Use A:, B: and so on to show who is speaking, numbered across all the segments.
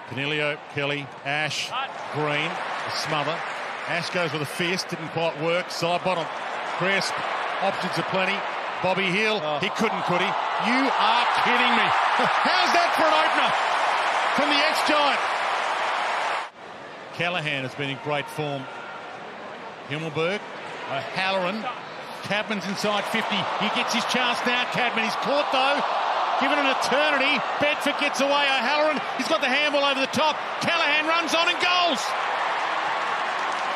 A: Canelio, Kelly, Ash, Green, a smother. Ash goes with a fist, didn't quite work. Side bottom, crisp, options are plenty. Bobby Hill, he couldn't, could he? You are kidding me. How's that for an opener from the ex-Giant? Callahan has been in great form. Himmelberg, Halloran, Cadman's inside 50. He gets his chance now, Cadman. He's caught though. Given an eternity. Bedford gets away. O'Halloran, he's got the handball over the top. Callahan runs on and goals.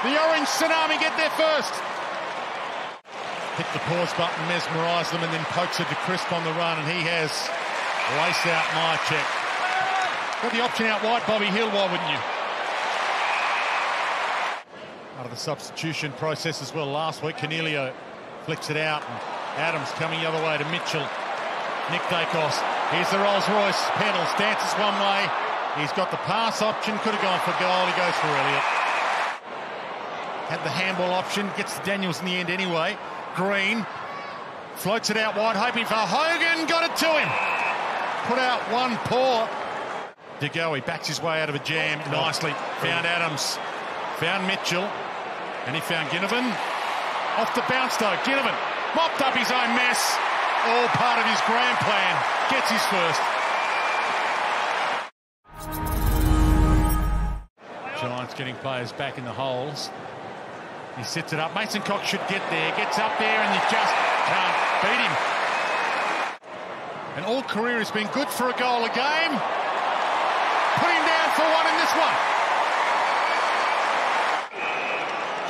A: The Orange Tsunami get there first. Hit the pause button, mesmerise them, and then pokes it to Crisp on the run, and he has lace out Myercheck. Got the option out wide, Bobby Hill, why wouldn't you? Out of the substitution process as well last week, Canelio flicks it out, and Adams coming the other way to Mitchell. Nick Dacos, here's the Rolls Royce, pedals, dances one way. He's got the pass option, could have gone for goal, he goes for Elliott. Had the handball option, gets to Daniels in the end anyway. Green floats it out wide, hoping for Hogan, got it to him. Put out one paw. De Goey backs his way out of a jam nicely. Found Adams, found Mitchell, and he found Ginnivan. Off the bounce though, Ginnivan mopped up his own mess. All part of his grand plan. Gets his first. Giants getting players back in the holes. He sets it up. Mason Cox should get there. Gets up there and you just can't beat him. And all career has been good for a goal a game. Put him down for one in this one.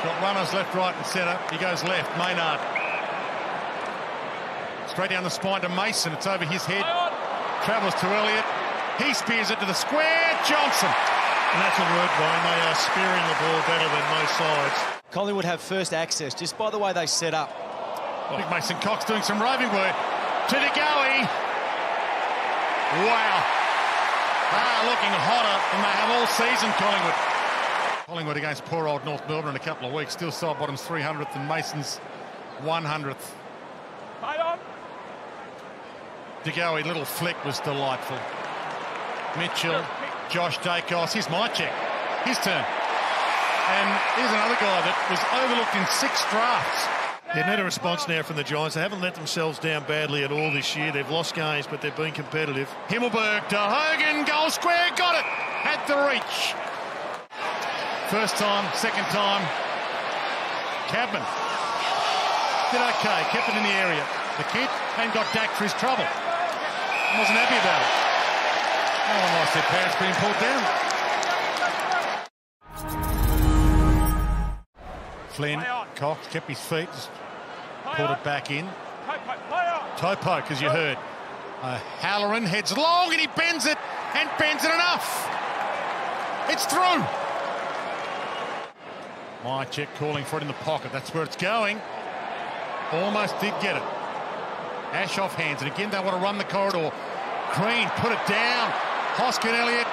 A: Got runners left, right and centre. He goes left. Maynard. Straight down the spine to Mason. It's over his head. Travels to Elliott. He spears it to the square. Johnson.
B: And that's a word, Wayne. They are spearing the ball better than most sides.
C: Collingwood have first access just by the way they set up.
A: I think Mason Cox doing some roving work. To De Goey. Wow. Looking hotter than they have all season, Collingwood. Collingwood against poor old North Melbourne in a couple of weeks. Still side bottom's 300th and Mason's 100th. De Goey, little flick was delightful. Mitchell, Josh Dacos, here's Myercheck. His turn. And here's another guy that was overlooked in 6 drafts.
B: They need a response now from the Giants. They haven't let themselves down badly at all this year. They've lost games, but they've been competitive.
A: Himmelberg to Hogan, goal square, got it at the reach. First time, second time. Cadman did okay, kept it in the area. The kid and got dacked for his trouble. Wasn't happy about it. No one likes their parents being pulled down. Flynn, Cox kept his feet, just pulled it back in. Toe poke, as you heard. Halloran heads long and he bends it, and bends it enough. It's through. Myercheck calling for it in the pocket. That's where it's going. Almost did get it. Ash off hands, and again they want to run the corridor. Green put it down. Hoskin Elliott.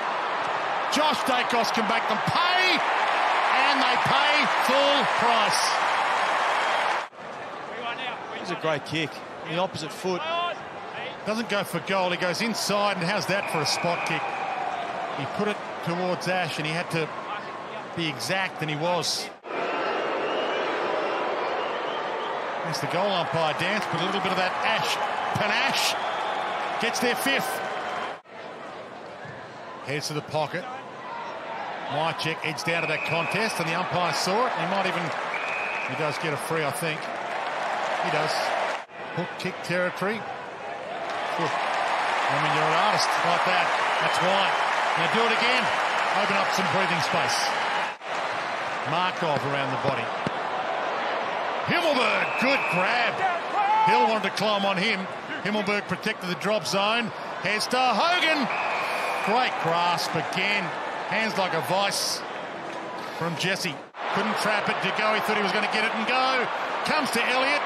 A: Josh Dacos can make them pay, and they pay full price.
C: It was a great kick. The opposite foot.
A: Doesn't go for goal, he goes inside, and how's that for a spot kick? He put it towards Ash, and he had to be exact, and he was. That's the goal umpire dance, but a little bit of that Ash panache. Gets their 5th. Heads to the pocket. Myercheck edged down to that contest, and the umpire saw it. He does get a free, I think. He does. Hook kick territory. I mean, you're an artist like that. That's why. Now do it again. Open up some breathing space. Markov around the body. Himmelberg, good grab. Hill wanted to climb on him. Himmelberg protected the drop zone. Here's to Hogan. Great grasp again. Hands like a vice from Jesse. Couldn't trap it. De Goey thought he was going to get it and go. Comes to Elliott.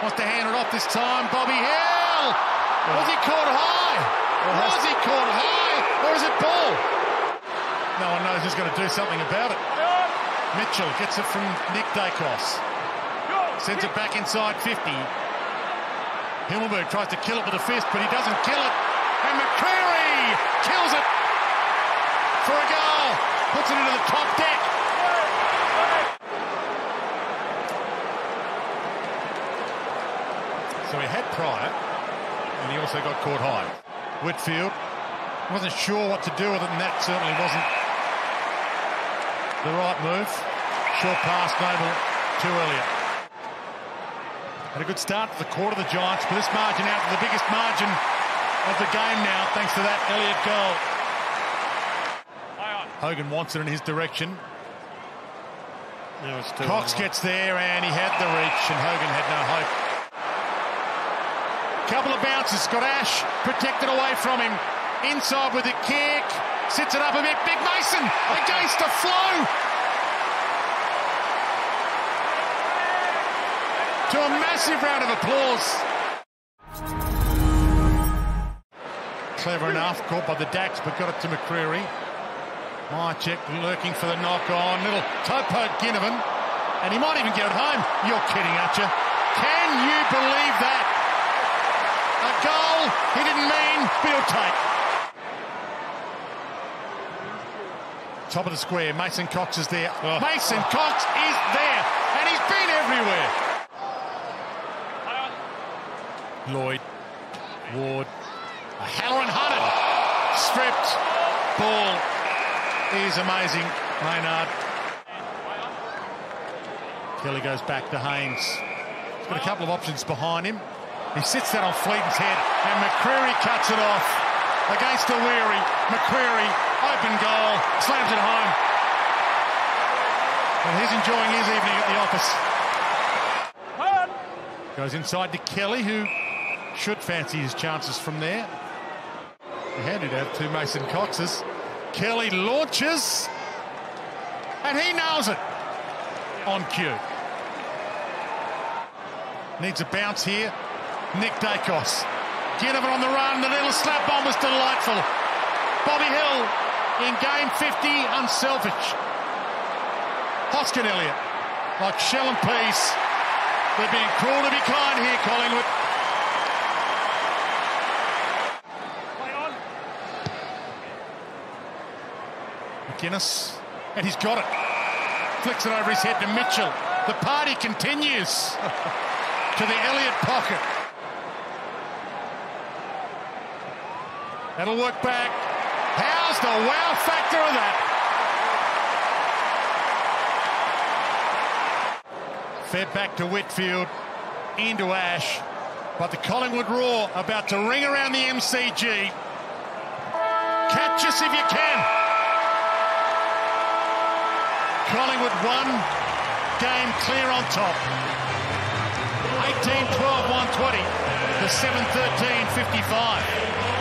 A: Wants to hand it off this time. Bobby Hill. Was he caught high? Was he caught high? Or is it ball? No one knows who's going to do something about it. Mitchell gets it from Nick Dacos. Sends it back inside 50. Himmelberg tries to kill it with a fist, but he doesn't kill it. And McCreary kills it. for a goal. Puts it into the top deck. So he had Pryor, and he also got caught high. Whitfield wasn't sure what to do with it, and that certainly wasn't the right move. Short pass, Noble too earlier. Had a good start to the quarter, the Giants, but this margin out to the biggest margin of the game now, thanks to that Elliott goal. Hogan wants it in his direction. Cox gets there, and he had the reach, and Hogan had no hope. Couple of bounces, got Ash protected away from him. Inside with the kick, sits it up a bit. Big Mason against the flow. To a massive round of applause. Clever enough, caught by the Dax, but got it to McCreary. Mychek lurking for the knock-on. Little toe poke Ginnivan, and he might even get it home. You're kidding, aren't you? Can you believe that? A goal he didn't mean, but he'll take. Top of the square, Mason Cox is there. Oh. Mason Cox is there, and he's been everywhere. Lloyd, Ward, Halloran Hunted, stripped, ball is amazing. Maynard. Kelly goes back to Haynes. He's got a couple of options behind him. He sits that on Fleeton's head, and McCreary cuts it off against a weary. McCreary, open goal, slams it home. And he's enjoying his evening at the office. Goes inside to Kelly, who should fancy his chances from there. He handed out to Mason Coxes. Kelly launches, and he nails it on cue. Needs a bounce here. Nick Dacos. Ginnivan on the run. The little slap bomb was delightful. Bobby Hill in game 50, unselfish. Hoskin Elliott, like shell and peas. They're being cruel to be kind here, Collingwood. McInnes, and he's got it. Flicks it over his head to Mitchell. The party continues to the Elliott pocket. That'll work back. How's the wow factor of that? Fed back to Whitfield, into Ash. But the Collingwood roar about to ring around the MCG. Catch us if you can. Collingwood 1 game clear on top. 18-12-120. The 7-13-55.